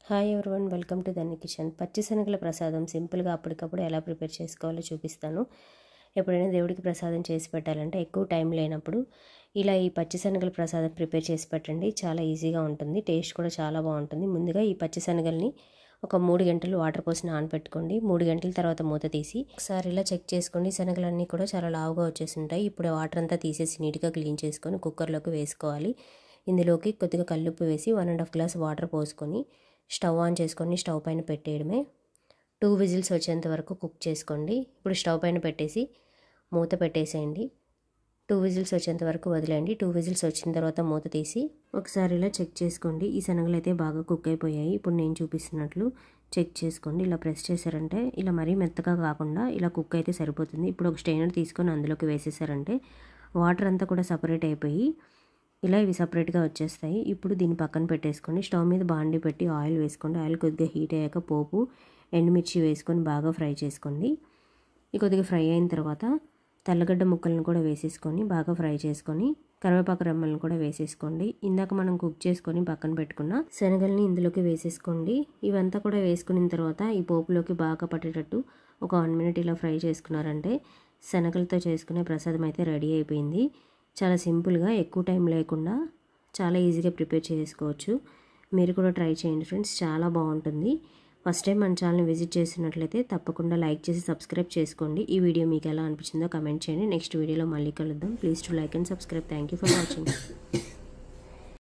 Hi everyone, welcome to Dhanya kitchen. పచ్చిశనగల ప్రసాదం సింపుల్గా అప్పటికప్పుడు ఎలా ప్రిపేర్ చేసుకోవాలో చూపిస్తాను. ఎప్పుడైనా దేవుడికి ప్రసాదం చేసి పెట్టాలంటే ఎక్కువ టైం లేనప్పుడు ఇలా ఈ పచ్చిశనగల ప్రసాదం ప్రిపేర్ చేసి పెట్టండి. చాలా ఈజీగా ఉంటుంది, టేస్ట్ కూడా చాలా బాగుంటుంది. ముందుగా ఈ పచ్చిశనగల్ని ఒక 3 గంటలు వాటర్ పోసి నానబెట్టుకోండి. 3 గంటల తర్వాత మూత తీసి ఒకసారి ఇలా చెక్ చేసుకోండి. శనగలన్నీ కూడా చాలా లావుగా వచ్చేసి ఉంటాయి. ఇప్పుడు వాటర్ అంతా తీసేసి నీట్గా క్లీన్ చేసుకొని కుక్కర్లోకి వేసుకోవాలి. ఇందులోకి కొద్దిగా కల్లుప్పు వేసి 1.5 గ్లాస్ వాటర్ పోసుకొని స్టవ్ ఆన్ చేసుకొని స్టవ్ పైన పెట్టేయడమే. 2 విజిల్స్ వచ్చేంత వరకు కుక్ చేసుకోండి. ఇప్పుడు స్టవ్ పైన పెట్టేసి మూత పెట్టేసేయండి. 2 విజిల్స్ వచ్చేంత వరకు వదిలేయండి. 2 విజిల్స్ వచ్చిన తర్వాత మూత తీసి ఒకసారి ఇలా చెక్ చేసుకోండి. ఈ శనగలు అయితే బాగా కుక్ అయిపోయాయి. ఇప్పుడు నేను చూపిస్తున్నట్లు చెక్ చేసుకోండి. ఇలా ప్రెస్ చేశారంటే ఇలా మరీ మెత్తగా కాకుండా ఇలా కుక్ అయితే సరిపోతుంది. ఇప్పుడు ఒక స్టెయినర్ తీసుకొని అందులోకి వేసేసారంటే వాటర్ అంతా కూడా సపరేట్ అయిపోయి ఇలా ఇవి సపరేట్గా వచ్చేస్తాయి. ఇప్పుడు దీన్ని పక్కన పెట్టేసుకొని స్టవ్ మీద బాండి పెట్టి ఆయిల్ వేసుకోండి. ఆయిల్ కొద్దిగా హీట్ అయ్యాక పోపు ఎండుమిర్చి వేసుకొని బాగా ఫ్రై చేసుకోండి. ఇది కొద్దిగా ఫ్రై అయిన తర్వాత తెల్లగడ్డ ముక్కలను కూడా వేసేసుకొని బాగా ఫ్రై చేసుకొని కరివేపాకు రెమ్మలను కూడా వేసేసుకోండి. ఇందాక మనం కుక్ చేసుకొని పక్కన పెట్టుకున్న శనగల్ని ఇందులోకి వేసేసుకోండి. ఇవంతా కూడా వేసుకున్న తర్వాత ఈ పోపులోకి బాగా పట్టేటట్టు ఒక 1 మినిట్ ఇలా ఫ్రై చేసుకున్నారంటే శనగలతో చేసుకునే ప్రసాదం అయితే రెడీ అయిపోయింది. చాలా సింపుల్గా, ఎక్కువ టైం లేకుండా చాలా ఈజీగా ప్రిపేర్ చేసుకోవచ్చు. మీరు కూడా ట్రై చేయండి ఫ్రెండ్స్, చాలా బాగుంటుంది. ఫస్ట్ టైం మన ఛానల్ని విజిట్ చేసినట్లయితే తప్పకుండా లైక్ చేసి సబ్స్క్రైబ్ చేసుకోండి. ఈ వీడియో మీకు ఎలా అనిపించిందో కమెంట్ చేయండి. నెక్స్ట్ వీడియోలో మళ్ళీ కలుద్దాం. Please to like and subscribe. Thank you for watching.